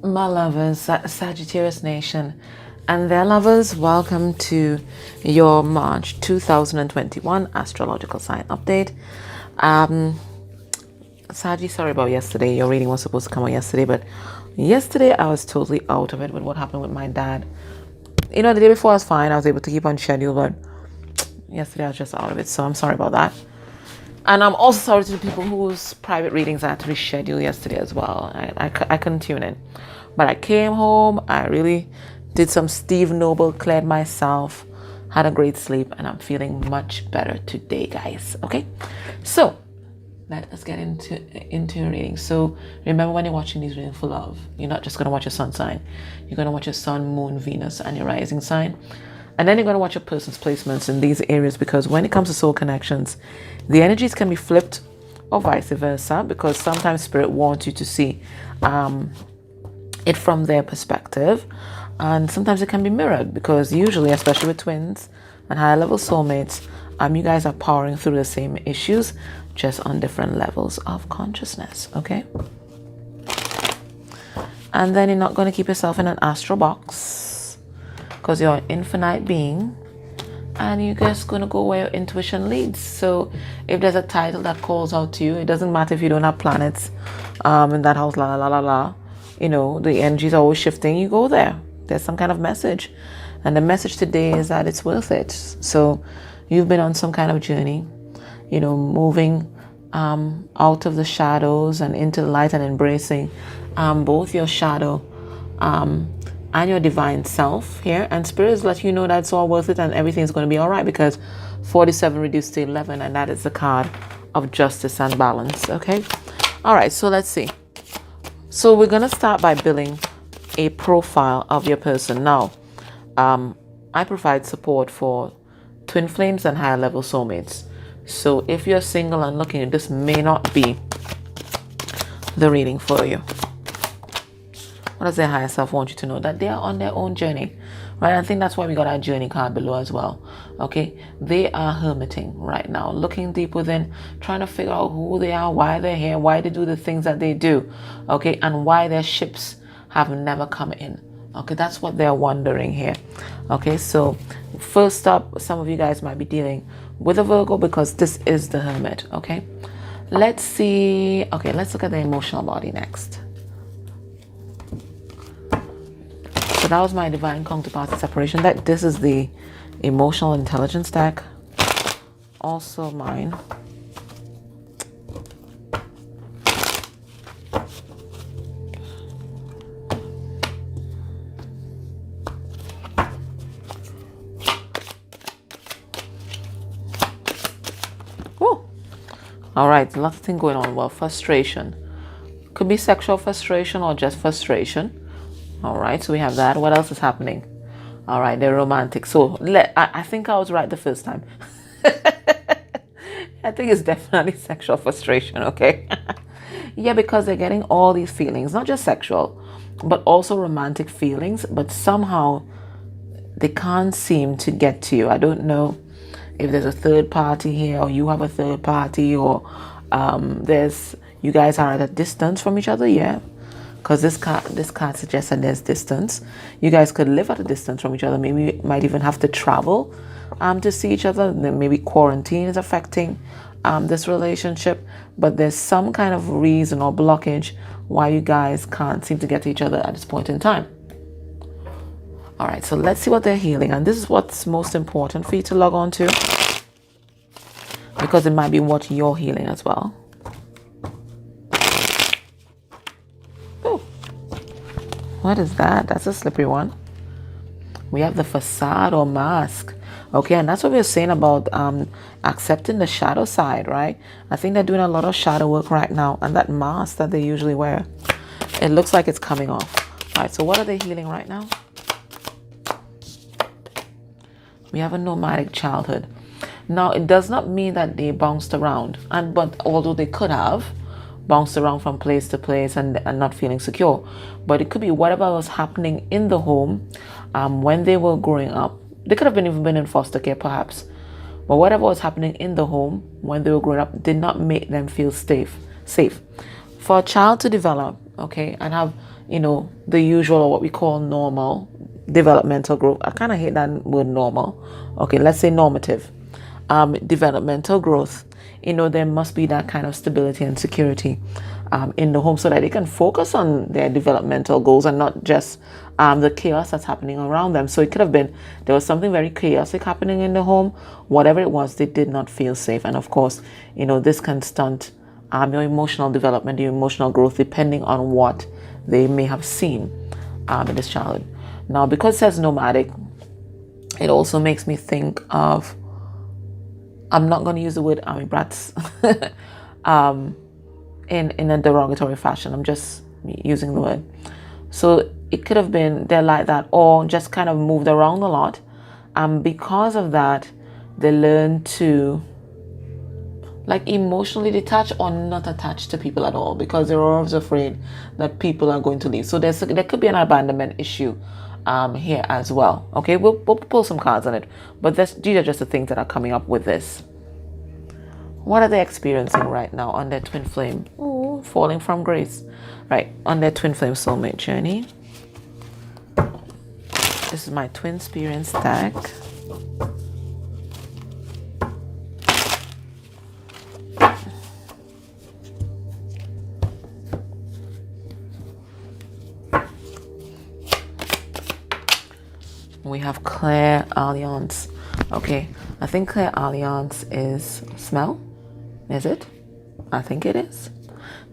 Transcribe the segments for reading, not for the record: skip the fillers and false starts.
My lovers, Sagittarius Nation, and their lovers, welcome to your March 2021 astrological sign update. Saggy, sorry about yesterday. Your reading was supposed to come out yesterday, but yesterday I was totally out of it with what happened with my dad. The day before I was fine. I was able to keep on schedule, but yesterday I was just out of it, so I'm sorry about that. And I'm also sorry to the people whose private readings I had to reschedule yesterday as well. I couldn't tune in. But I came home, I really did some Steve Noble, cleared myself, had a great sleep, and I'm feeling much better today, guys. Okay? So, let us get into your reading. So, remember when you're watching these readings for love, you're not just going to watch your sun sign. You're going to watch your sun, moon, Venus, and your rising sign. And then you're going to watch your person's placements in these areas, because when it comes to soul connections, the energies can be flipped or vice versa, because sometimes Spirit wants you to see it from their perspective, and sometimes it can be mirrored, because usually, especially with twins and higher level soulmates, you guys are powering through the same issues, just on different levels of consciousness. Okay? And then you're not going to keep yourself in an astral box, because you're an infinite being, and you're just going to go where your intuition leads. So if there's a title that calls out to you, it doesn't matter if you don't have planets in that house, la la la la la. The energy is always shifting. You go there. There's some kind of message. And the message today is that it's worth it. So you've been on some kind of journey, moving out of the shadows and into the light, and embracing both your shadow and your divine self here. And Spirit is letting you know that it's all worth it and everything's going to be all right, because 47 reduced to 11, and that is the card of justice and balance. Okay? All right, so let's see. So we're going to start by building a profile of your person. Now, I provide support for twin flames and higher level soulmates. So if you're single and looking, this may not be the reading for you. What does their higher self want you to know? That they are on their own journey, right? I think that's why we got our journey card below as well. Okay, they are hermiting right now, looking deep within, trying to figure out who they are, why they're here, why they do the things that they do, okay, and why their ships have never come in. Okay, that's what they're wondering here. Okay, so first up, some of you guys might be dealing with a Virgo, because this is the Hermit. Okay, let's see. Okay, let's look at the emotional body next. So that was my divine counterpart separation deck. This is the emotional intelligence deck. Also mine. Woo. All right, lots of things going on. Well, frustration. Could be sexual frustration or just frustration. All right, so we have that. What else is happening? All right, they're romantic. So I think I was right the first time. I think it's definitely sexual frustration, okay? Yeah, because they're getting all these feelings, not just sexual, but also romantic feelings, but somehow they can't seem to get to you. I don't know if there's a third party here, or you have a third party, or you guys are at a distance from each other, yeah. Because this card suggests that there's distance. You guys could live at a distance from each other. Maybe you might even have to travel to see each other. Then maybe quarantine is affecting this relationship. But there's some kind of reason or blockage why you guys can't seem to get to each other at this point in time. All right, so let's see what they're healing. And this is what's most important for you to log on to, because it might be what you're healing as well. What is that? That's a slippery one. We have the facade or mask. Okay, and that's what we we're saying about accepting the shadow side, right? I think they're doing a lot of shadow work right now. And that mask that they usually wear, it looks like it's coming off. All right, so what are they healing right now? We have a nomadic childhood. Now, it does not mean that they bounced around. But although they could have bounced around from place to place and not feeling secure, but it could be whatever was happening in the home when they were growing up. They could have even been in foster care perhaps, but whatever was happening in the home when they were growing up did not make them feel safe. For a child to develop, okay, and have the usual, or what we call normal developmental growth. I kind of hate that word normal. Okay, let's say normative developmental growth. There must be that kind of stability and security in the home, so that they can focus on their developmental goals and not just the chaos that's happening around them. So it could have been there was something very chaotic happening in the home. Whatever it was, they did not feel safe. And of course, this can stunt your emotional development, your emotional growth, depending on what they may have seen in this childhood. Now, because it says nomadic, it also makes me think of, I'm not going to use the word army brats in a derogatory fashion. I'm just using the word. So it could have been they're like that, or just kind of moved around a lot. Because of that, they learn to emotionally detach or not attached to people at all, because they're always afraid that people are going to leave. So there could be an abandonment issue here as well. Okay, we'll pull some cards on it, but these are just the things that are coming up with this. What are they experiencing right now on their twin flame? Ooh, falling from grace. Right, on their twin flame soulmate journey. This is my twin experience deck. We have Claire Alliance. Okay, I think Claire Alliance is smell. Is it? I think it is.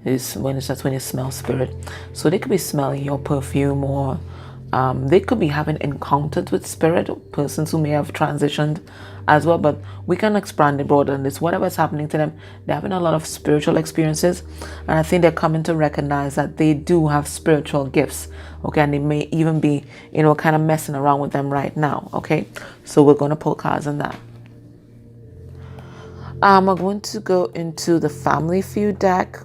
That's when you smell spirit. So they could be smelling your perfume, or they could be having encounters with spirit, persons who may have transitioned as well. But we can expand it broader than this. Whatever is happening to them, they're having a lot of spiritual experiences, and I think they're coming to recognize that they do have spiritual gifts. Okay, and they may even be, kind of messing around with them right now. Okay, so we're going to pull cards on that. We're going to go into the Family Feud deck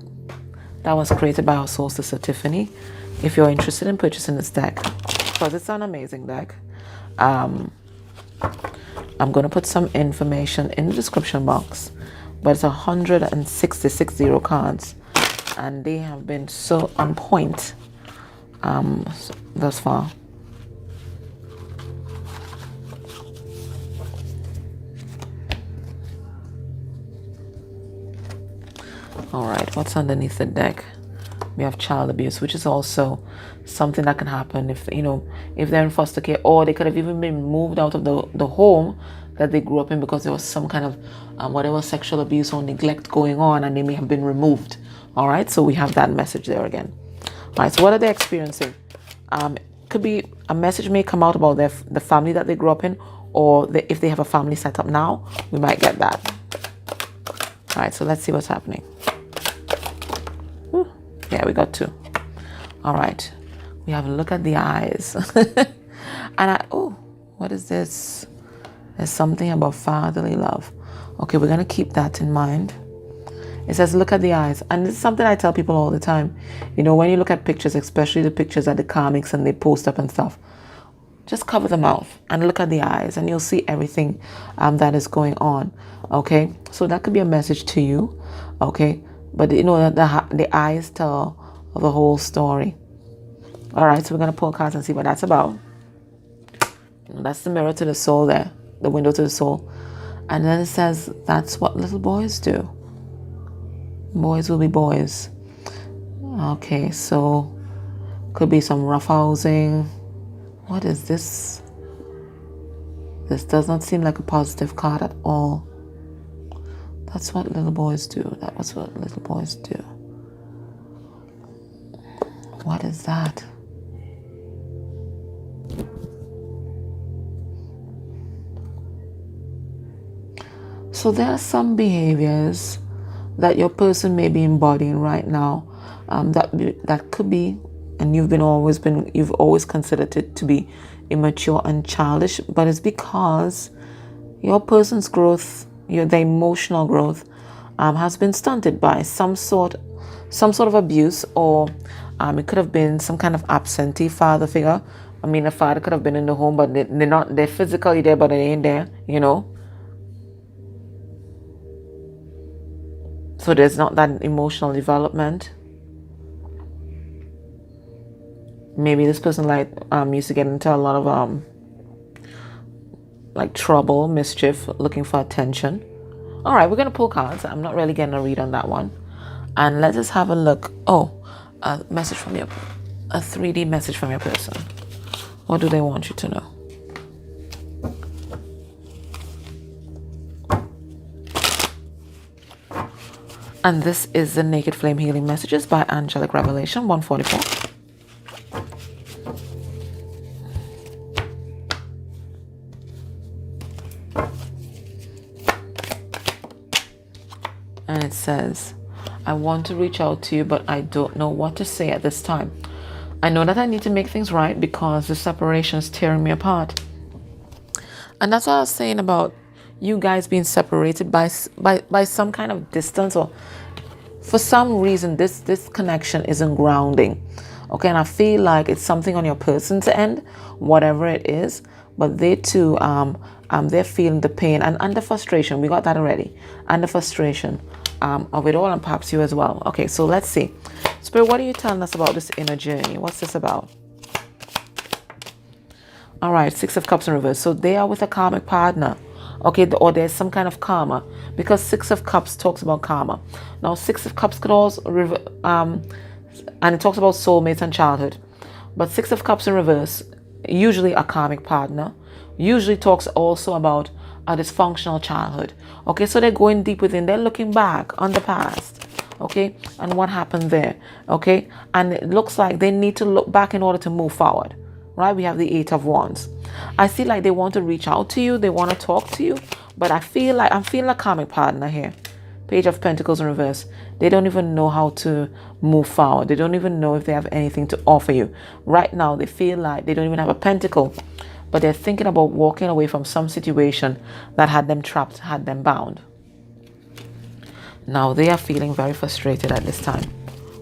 that was created by our soul sister Tiffany. If you're interested in purchasing this deck, because it's an amazing deck, I'm going to put some information in the description box. But it's 166 cards, and they have been so on point thus far. All right, what's underneath the deck? We have child abuse, which is also something that can happen if they're in foster care, or they could have even been moved out of the home that they grew up in because there was some kind of whatever sexual abuse or neglect going on, and they may have been removed. All right, so we have that message there again. All right, so what are they experiencing? Could be a message may come out about the family that they grew up in, or if they have a family set up now, we might get that. All right, so let's see what's happening. Yeah, we got two. All right, we have a look at the eyes. And what is this? There's something about fatherly love. Okay, we're gonna keep that in mind. It says look at the eyes, and it's something I tell people all the time. When you look at pictures, especially the pictures at the comics and they post up and stuff, just cover the mouth and look at the eyes, and you'll see everything that is going on. Okay, so that could be a message to you. Okay, but the eyes tell the whole story. All right, so we're gonna pull cards and see what that's about. That's the mirror to the soul there, the window to the soul. And then it says that's what little boys do. Boys will be boys. Okay, so could be some roughhousing. What is this? This does not seem like a positive card at all. That's what little boys do. That was what little boys do. What is that? So there are some behaviors that your person may be embodying right now, that could be, and you've always considered it to be immature and childish, but it's because your person's growth, the emotional growth, has been stunted by some sort of abuse, or it could have been some kind of absentee father figure. I mean, a father could have been in the home, but they're physically there, but they ain't there, So there's not that emotional development. Maybe this person used to get into a lot of like trouble, mischief, looking for attention. All right, we're gonna pull cards. I'm not really getting a read on that one, and let's just have a look. Oh, a 3D message from your person. What do they want you to know? And this is the Naked Flame Healing Messages by Angelic Revelation 144. And it says, I want to reach out to you, but I don't know what to say at this time. I know that I need to make things right because the separation is tearing me apart. And that's what I was saying about you guys being separated by some kind of distance, or for some reason this connection isn't grounding. Okay, and I feel like it's something on your person's end, whatever it is, but they too they're feeling the pain and the frustration. We got that already. And the frustration of it all, and perhaps you as well. Okay, so let's see. Spirit, what are you telling us about this inner journey? What's this about? All right, 6 of Cups in reverse. So they are with a karmic partner. Okay, or there's some kind of karma, because 6 of Cups talks about karma. Now, 6 of Cups could also, and it talks about soulmates and childhood. But 6 of Cups in reverse, usually a karmic partner, usually talks also about a dysfunctional childhood. Okay, so they're going deep within. They're looking back on the past. Okay, and what happened there. Okay, and it looks like they need to look back in order to move forward. Right, we have the 8 of Wands. I feel like they want to reach out to you. They want to talk to you. But I'm feeling a karmic partner here. Page of Pentacles in reverse. They don't even know how to move forward. They don't even know if they have anything to offer you. Right now, they feel like they don't even have a pentacle. But they're thinking about walking away from some situation that had them trapped, had them bound. Now, they are feeling very frustrated at this time.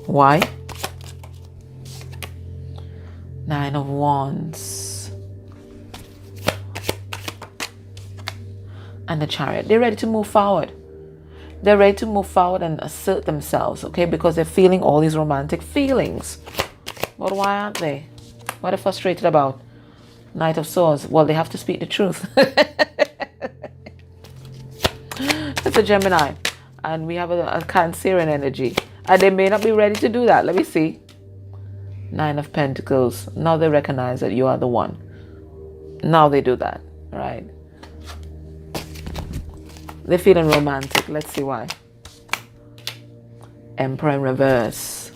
Why? 9 of Wands. And the Chariot. They're ready to move forward. They're ready to move forward and assert themselves, okay? Because they're feeling all these romantic feelings. But why aren't they? What are they frustrated about? Knight of Swords. Well, they have to speak the truth. It's a Gemini. And we have a Cancerian energy. And they may not be ready to do that. Let me see. 9 of Pentacles. Now they recognize that you are the one. Now they do that, right? They're feeling romantic. Let's see why. Emperor in reverse.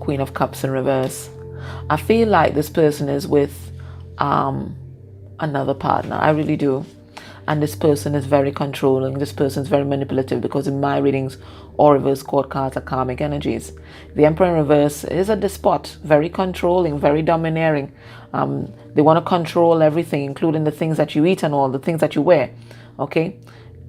Queen of Cups in reverse. I feel like this person is with another partner. I really do. And this person is very controlling. This person is very manipulative, because in my readings, all reverse court cards are karmic energies. The Emperor in reverse is a despot, very controlling, very domineering. They want to control everything, including the things that you eat and all the things that you wear. Okay?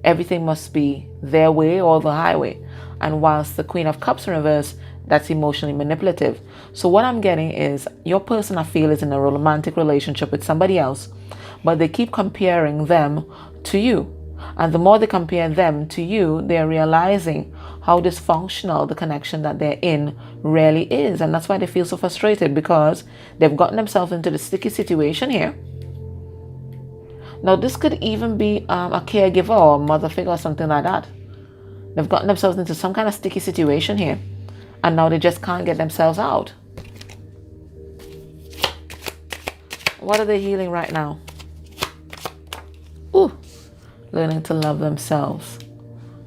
Everything must be their way or the highway. And whilst the Queen of Cups in reverse, that's emotionally manipulative. So what I'm getting is your person, I feel, is in a romantic relationship with somebody else, but they keep comparing them to you. And the more they compare them to you, they're realizing how dysfunctional the connection that they're in really is. And that's why they feel so frustrated, because they've gotten themselves into the sticky situation here. Now, this could even be a caregiver or a mother figure or something like that. They've gotten themselves into some kind of sticky situation here. And now they just can't get themselves out. What are they healing right now? Ooh, learning to love themselves.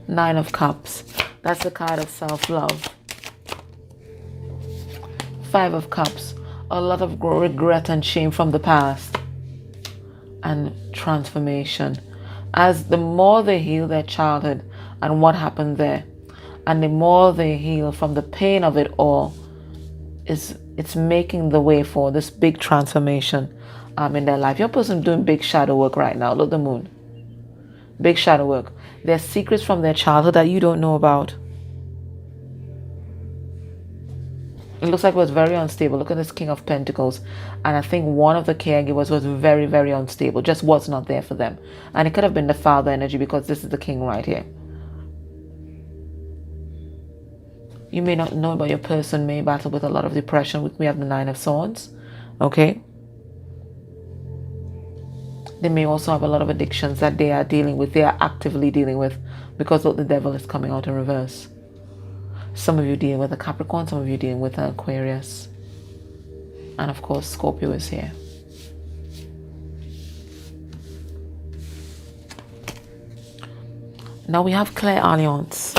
9 of Cups. That's the card of self-love. 5 of Cups. A lot of regret and shame from the past. And transformation. As the more they heal their childhood and what happened there, and the more they heal from the pain of it all, it's making the way for this big transformation in their life. Your person doing big shadow work right now. Look at the moon. Big shadow work. There's secrets from their childhood that you don't know about. It looks like it was very unstable. Look at this King of Pentacles. And I think one of the caregivers was very, very unstable. Just was not there for them. And it could have been the father energy, because this is the king right here. You may not know, but your person may battle with a lot of depression. We have the Nine of Swords. Okay. They may also have a lot of addictions that they are dealing with. They are actively dealing with, because look, the devil is coming out in reverse. Some of you dealing with a Capricorn, some of you dealing with an Aquarius. And of course, Scorpio is here. Now we have clairaudience.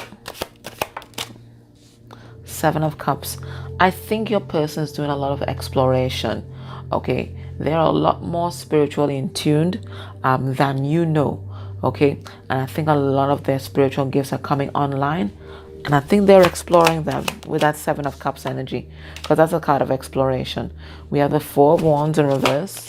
Seven of Cups. I think your person is doing a lot of exploration. Okay, they're a lot more spiritually in tuned than you know. Okay, and I think a lot of their spiritual gifts are coming online, and I think they're exploring them with that Seven of Cups energy, because that's a card of exploration. We have the Four of Wands in reverse,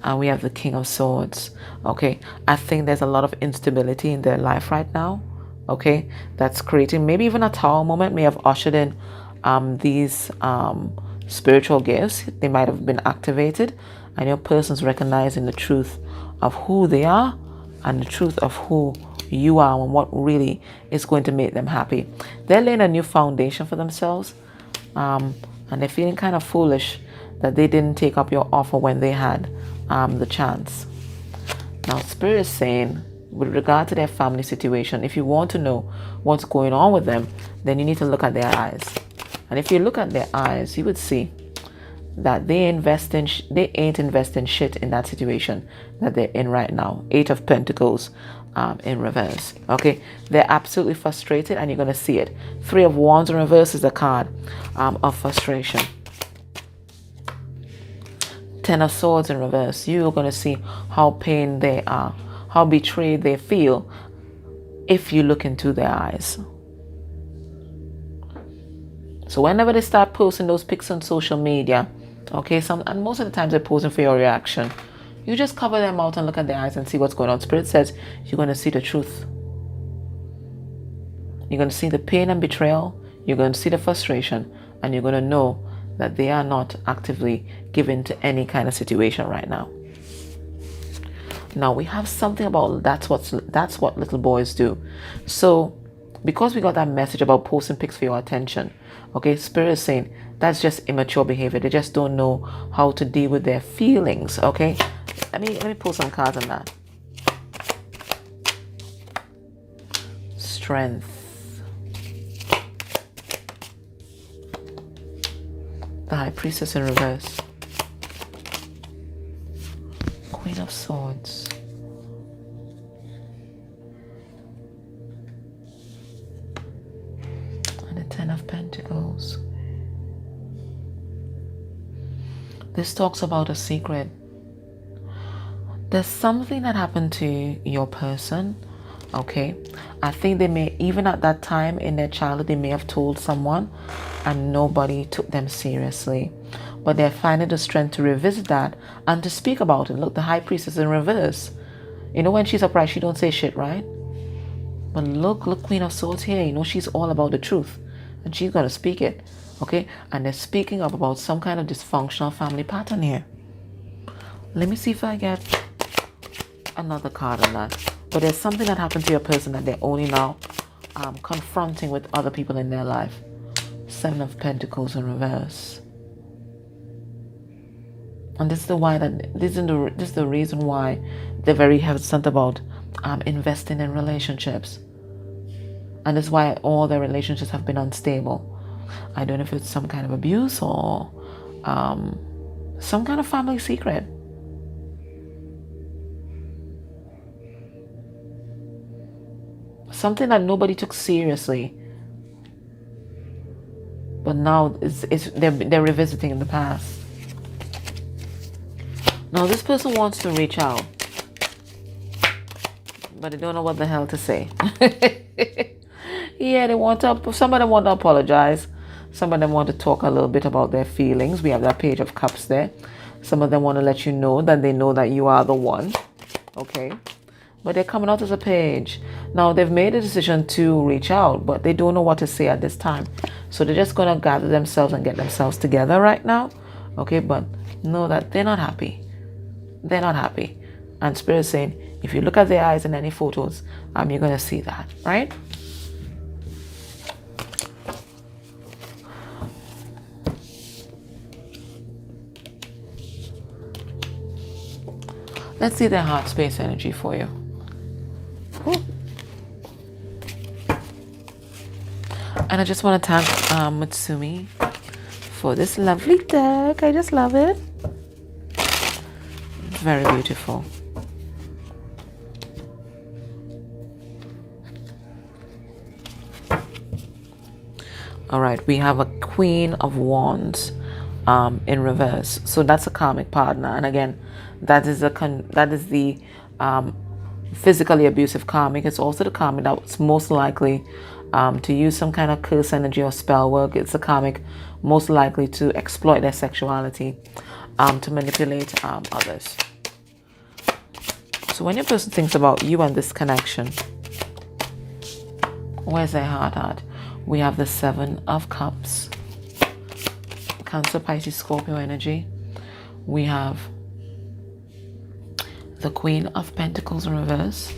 and we have the King of Swords. Okay, I think there's a lot of instability in their life right now. Okay, that's creating, maybe even a Tower moment may have ushered in these spiritual gifts. They might have been activated, and your person's recognizing the truth of who they are and the truth of who you are and what really is going to make them happy. They're laying a new foundation for themselves, and they're feeling kind of foolish that they didn't take up your offer when they had the chance. Now, Spirit is saying, with regard to their family situation, if you want to know what's going on with them, then you need to look at their eyes. And if you look at their eyes, you would see that they ain't investing shit in that situation that they're in right now. Eight of Pentacles in reverse. Okay, they're absolutely frustrated, and you're going to see it. Three of Wands in reverse is a card of frustration. Ten of Swords in reverse. You're going to see how pained they are, how betrayed they feel if you look into their eyes. So whenever they start posting those pics on social media, okay, and most of the times they're posing for your reaction, you just cover them out and look at their eyes and see what's going on. Spirit says you're going to see the truth. You're going to see the pain and betrayal. You're going to see the frustration, and you're going to know that they are not actively given to any kind of situation right now. Now we have something about that's what little boys do. So because we got that message about posting pics for your attention, okay, Spirit is saying that's just immature behavior. They just don't know how to deal with their feelings. Okay, let me pull some cards on that. Strength. The High Priestess in reverse. Queen of Swords. And the Ten of Pentacles. This talks about a secret. There's something that happened to your person, okay? I think they may, even at that time in their childhood, they may have told someone and nobody took them seriously. But they're finding the strength to revisit that and to speak about it. Look, the High Priestess in reverse. You know, when she's upright, she don't say shit, right? But look, Queen of Swords here. You know, she's all about the truth. And she's going to speak it, okay? And they're speaking up about some kind of dysfunctional family pattern here. Let me see if I get another card on that. But there's something that happened to your person that they're only now confronting with other people in their life. Seven of Pentacles in reverse. And this is the reason why they're very hesitant about investing in relationships. And that's why all their relationships have been unstable. I don't know if it's some kind of abuse or some kind of family secret. Something that nobody took seriously. But now they're revisiting in the past. Now this person wants to reach out, but they don't know what the hell to say. Yeah, some of them want to apologize. Some of them want to talk a little bit about their feelings. We have that Page of Cups there. Some of them want to let you know that they know that you are the one. Okay. But they're coming out as a page. Now they've made a decision to reach out, but they don't know what to say at this time. So they're just going to gather themselves and get themselves together right now. Okay, but know that they're not happy. They're not happy. And Spirit is saying, if you look at their eyes in any photos, you're going to see that, right? Let's see their heart space energy for you. Ooh. And I just want to thank Mutsumi for this lovely deck. I just love it. Very beautiful. All right, we have a Queen of Wands in reverse. So that's a karmic partner, and again, that is the physically abusive karmic. It's also the karmic that's most likely to use some kind of curse energy or spell work. It's the karmic most likely to exploit their sexuality, to manipulate others. So when your person thinks about you and this connection, where's their heart at? We have the Seven of Cups, Cancer, Pisces, Scorpio energy. We have the Queen of Pentacles in reverse.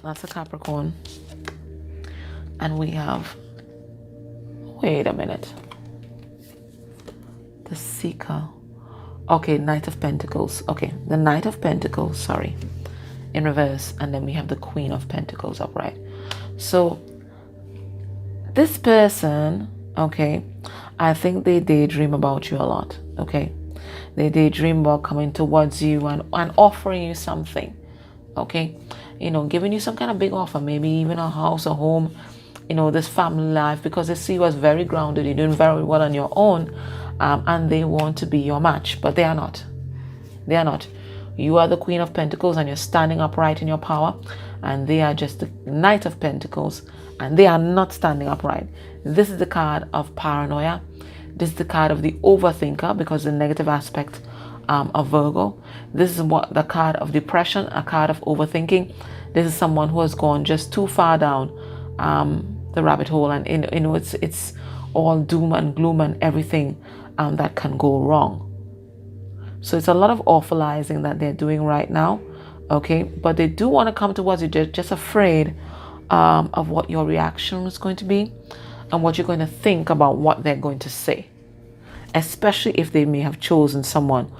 That's a Capricorn. And we have, wait a minute, the Seeker. Okay, Knight of Pentacles. Okay, the Knight of Pentacles, sorry, in reverse. And then we have the Queen of Pentacles upright. So this person, okay, I think they daydream about you a lot, okay? They daydream about coming towards you and offering you something, okay? You know, giving you some kind of big offer, maybe even a house, a home, you know, this family life, because they see you as very grounded, you're doing very well on your own, and they want to be your match, but they are not. They are not. You are the Queen of Pentacles and you're standing upright in your power, and they are just the Knight of Pentacles and they are not standing upright. This is the card of paranoia. This is the card of the overthinker, because the negative aspect of Virgo. This is what the card of depression, a card of overthinking. This is someone who has gone just too far down the rabbit hole, and you know, it's all doom and gloom and everything that can go wrong. So it's a lot of awfulizing that they're doing right now, okay? But they do want to come towards you. They're just afraid of what your reaction is going to be and what you're going to think about what they're going to say, especially if they may have chosen someone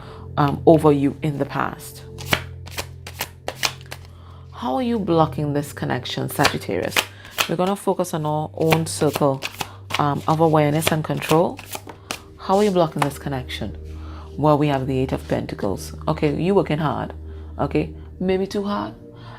over you in the past. How are you blocking this connection, Sagittarius? We're going to focus on our own circle of awareness and control. How are you blocking this connection? Well, we have the Eight of Pentacles. Okay, you're working hard. Okay, maybe too hard.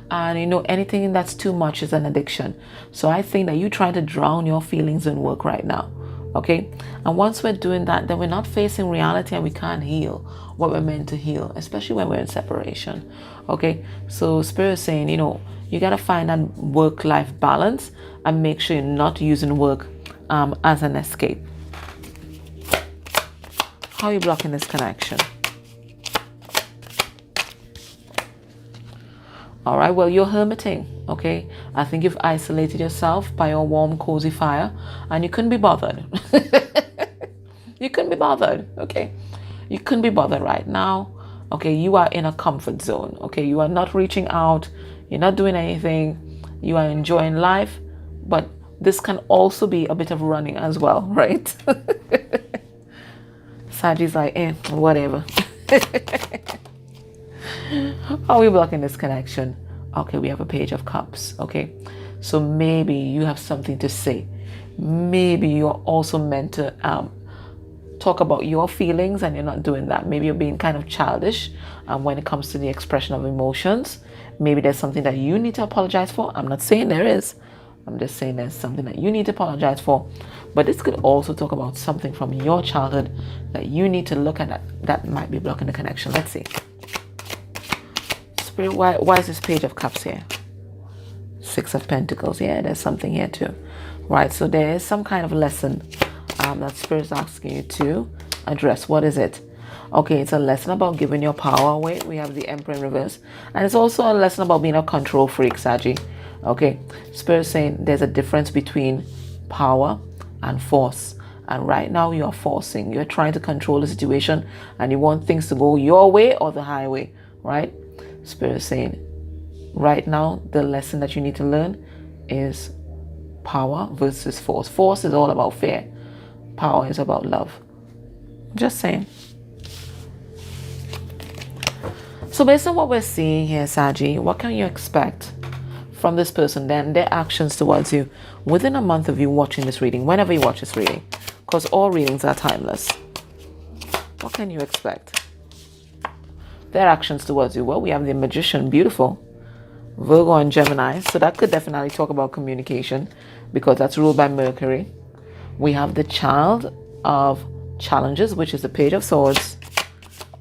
And you know, anything that's too much is an addiction. So I think that you're trying to drown your feelings in work right now. Okay, and once we're doing that, then we're not facing reality and we can't heal what we're meant to heal, especially when we're in separation. Okay, so Spirit is saying, you know, you got to find that work-life balance and make sure you're not using work as an escape. How are you blocking this connection? All right, well, you're hermiting, okay? I think you've isolated yourself by your warm, cozy fire, and you couldn't be bothered. You couldn't be bothered, okay? You couldn't be bothered right now, okay? You are in a comfort zone, okay? You are not reaching out. You're not doing anything. You are enjoying life, but this can also be a bit of running as well, right? Sagi's like, whatever. How are we blocking this connection? Okay, we have a Page of Cups. Okay, so maybe you have something to say. Maybe you're also meant to talk about your feelings and you're not doing that. Maybe you're being kind of childish when it comes to the expression of emotions. Maybe there's something that you need to apologize for. I'm not saying there is. I'm just saying there's something that you need to apologize for. But this could also talk about something from your childhood that you need to look at that might be blocking the connection. Let's see. Spirit, why is this Page of Cups here? Six of Pentacles. Yeah, there's something here too. Right, so there is some kind of lesson that Spirit's asking you to address. What is it? Okay, it's a lesson about giving your power away. We have the Emperor in reverse. And it's also a lesson about being a control freak, Saggy. Okay, Spirit's saying there's a difference between power and force. And right now you are forcing. You're trying to control the situation and you want things to go your way or the highway, right? Spirit is saying right now the lesson that you need to learn is power versus force. Force is all about fear. Power is about love. Just saying. So based on what we're seeing here, Sagi, what can you expect from this person, then their actions towards you within a month of you watching this reading, whenever you watch this reading, because all readings are timeless? What can you expect? Their actions towards you. Well, we have the Magician, beautiful, Virgo and Gemini, so that could definitely talk about communication because that's ruled by Mercury. We have the Child of Challenges, which is the Page of Swords,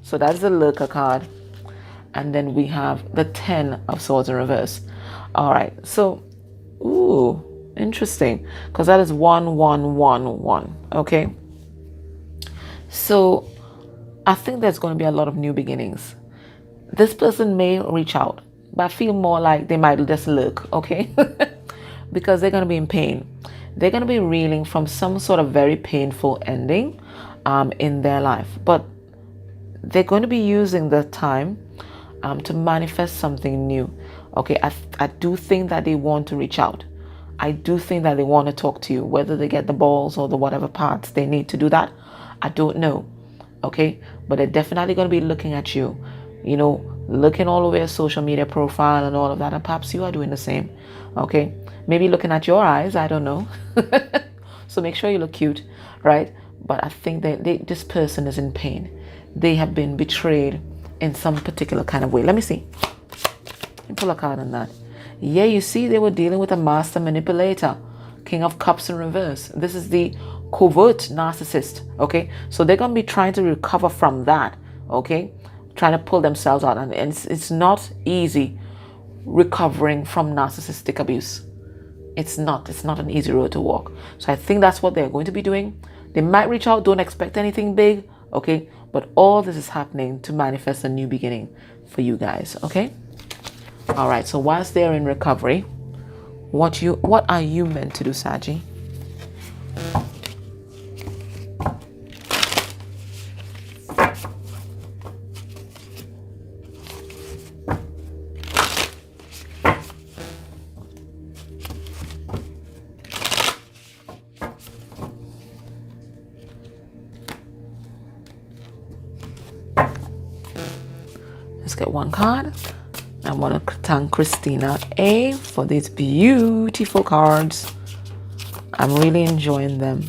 so that is a lurker card. And then we have the 10 of Swords in reverse. All right, so, ooh, interesting, because that is 1-1-1-1, okay? So I think there's going to be a lot of new beginnings. This person may reach out, but I feel more like they might just lurk, okay? Because they're going to be in pain. They're going to be reeling from some sort of very painful ending in their life. But they're going to be using the time to manifest something new. Okay, I do think that they want to reach out. I do think that they want to talk to you. Whether they get the balls or the whatever parts they need to do that, I don't know. Okay, but they're definitely going to be looking at you, you know, looking all over your social media profile and all of that, and perhaps you are doing the same. Okay, maybe looking at your eyes, I don't know. So make sure you look cute, right? But I think that this person is in pain. They have been betrayed in some particular kind of way. Let me see. Let me pull a card on that. Yeah, you see, they were dealing with a master manipulator, King of Cups in reverse. This is the covert narcissist, okay? So they're going to be trying to recover from that, okay? Trying to pull themselves out. And it's not easy recovering from narcissistic abuse. It's not an easy road to walk. So I think that's what they're going to be doing. They might reach out. Don't expect anything big, okay? But all this is happening to manifest a new beginning for you guys, okay? All right, so whilst they're in recovery, what are you meant to do, Sagi? Let's get one card. I want to thank Christina A for these beautiful cards. I'm really enjoying them.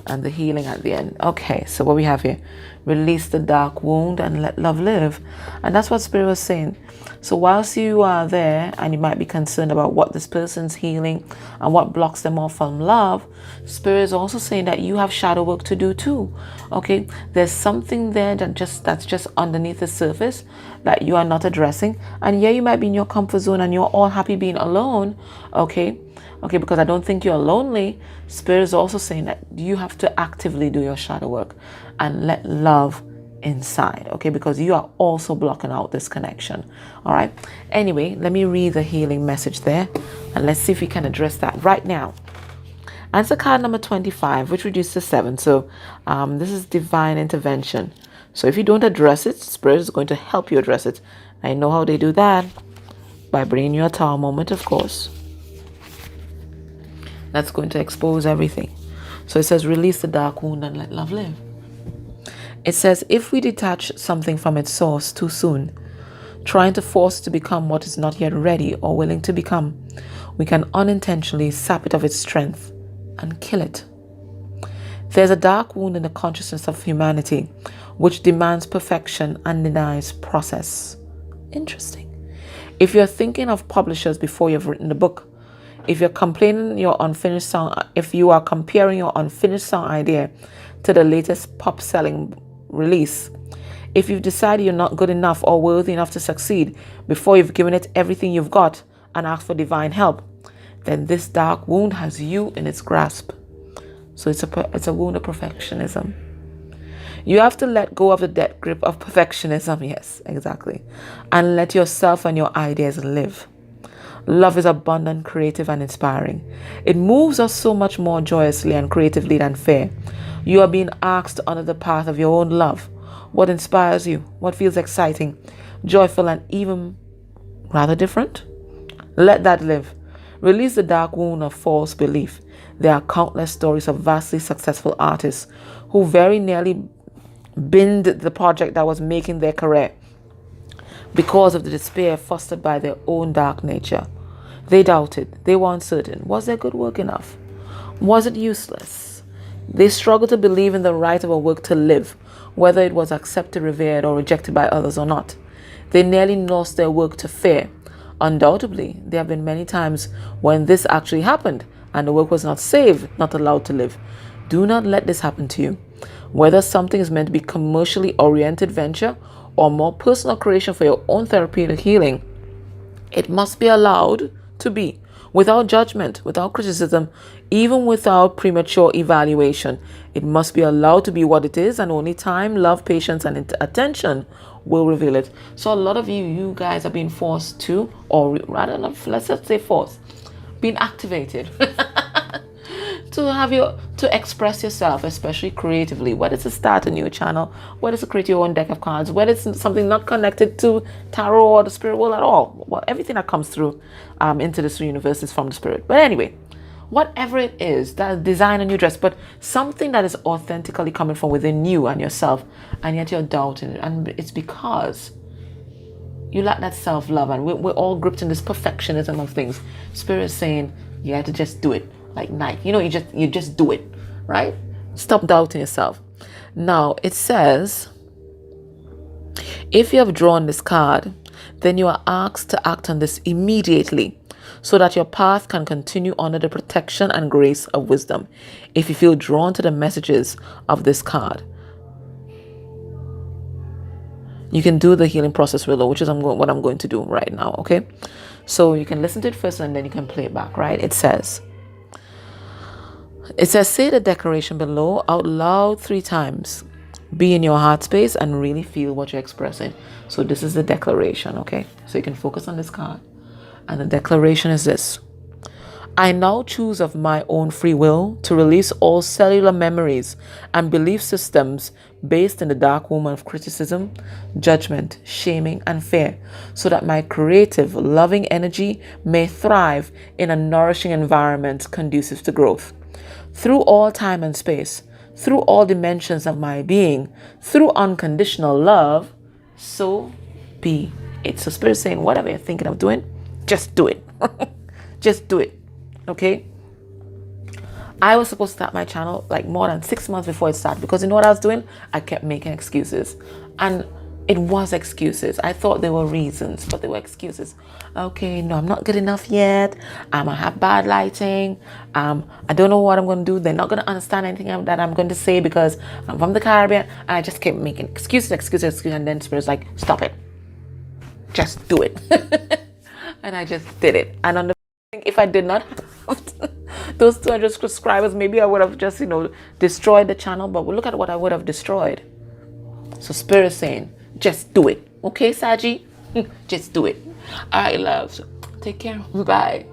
And the healing at the end. Okay, so what we have here. Release the dark wound and let love live. And that's what Spirit was saying. So whilst you are there and you might be concerned about what this person's healing and what blocks them off from love, Spirit is also saying that you have shadow work to do too. Okay, there's something there that's just underneath the surface that you are not addressing. And yeah, you might be in your comfort zone and you're all happy being alone. Okay, because I don't think you're lonely. Spirit is also saying that you have to actively do your shadow work and let love inside, okay, because you are also blocking out this connection. All right, anyway, let me read the healing message there and let's see if we can address that right now. Answer card number 25, which reduces to 7. So this is divine intervention. So if you don't address it, Spirit is going to help you address it. I know how they do that, by bringing you a tower moment, of course. That's going to expose everything. So it says, release the dark wound and let love live. It says, if we detach something from its source too soon, trying to force it to become what is not yet ready or willing to become, we can unintentionally sap it of its strength and kill it. There's a dark wound in the consciousness of humanity which demands perfection and denies process. Interesting. If you're thinking of publishers before you've written the book, if you're complaining your unfinished song, if you are comparing your unfinished song idea to the latest pop selling release, if you've decided you're not good enough or worthy enough to succeed before you've given it everything you've got and asked for divine help, then this dark wound has you in its grasp. So it's a wound of perfectionism. You have to let go of the death grip of perfectionism, yes, exactly, and let yourself and your ideas live. Love is abundant, creative, and inspiring. It moves us so much more joyously and creatively than fear. You are being asked to honor the path of your own love. What inspires you? What feels exciting, joyful, and even rather different? Let that live. Release the dark wound of false belief. There are countless stories of vastly successful artists who very nearly binned the project that was making their career. because of the despair fostered by their own dark nature. They doubted. They were uncertain. Was their good work enough? Was it useless? They struggled to believe in the right of a work to live, whether it was accepted, revered, or rejected by others or not. They nearly lost their work to fear. Undoubtedly, there have been many times when this actually happened and the work was not saved, not allowed to live. Do not let this happen to you. Whether something is meant to be commercially oriented venture or more personal creation for your own therapeutic healing, it must be allowed to be, without judgment, without criticism, even without premature evaluation. It must be allowed to be what it is, and only time, love, patience, and attention will reveal it. So a lot of you guys are being forced to, or rather not, let's just say forced, being activated to express yourself, especially creatively. Whether it's to start a new channel, whether it's to create your own deck of cards, whether it's something not connected to tarot or the spirit world at all. Well, everything that comes through into this universe is from the spirit. But anyway, whatever it is, that design a new dress, but something that is authentically coming from within you and yourself, and yet you're doubting it, and it's because you lack that self-love, and we're all gripped in this perfectionism of things. Spirit is saying you have to just do it like Nike. You just do it, right? Stop doubting yourself. Now it says, if you have drawn this card, then you are asked to act on this immediately, so that your path can continue under the protection and grace of wisdom. If you feel drawn to the messages of this card, you can do the healing process willow, which is what I'm going to do right now, okay? So you can listen to it first and then you can play it back, right? It says, say the declaration below out loud 3 times. Be in your heart space and really feel what you're expressing. So this is the declaration, okay? So you can focus on this card. And the declaration is this: I now choose of my own free will to release all cellular memories and belief systems based in the dark womb of criticism, judgment, shaming, and fear, so that my creative, loving energy may thrive in a nourishing environment conducive to growth. Through all time and space, through all dimensions of my being, through unconditional love, so be it. So Spirit is saying, whatever you're thinking of doing, just do it. Just do it. Okay? I was supposed to start my channel like more than 6 months before it started, because you know what I was doing? I kept making excuses. And it was excuses. I thought they were reasons, but they were excuses. Okay, no, I'm not good enough yet. I have bad lighting. I don't know what I'm going to do. They're not going to understand anything that I'm going to say because I'm from the Caribbean. And I just kept making excuses. And then Spirit's like, stop it. Just do it. And I just did it. And on the if I did not have those 200 subscribers, maybe I would have just, destroyed the channel. But look at what I would have destroyed. So Spirit is saying, just do it. Okay, Saji? Just do it. All right, loves. Take care. Bye.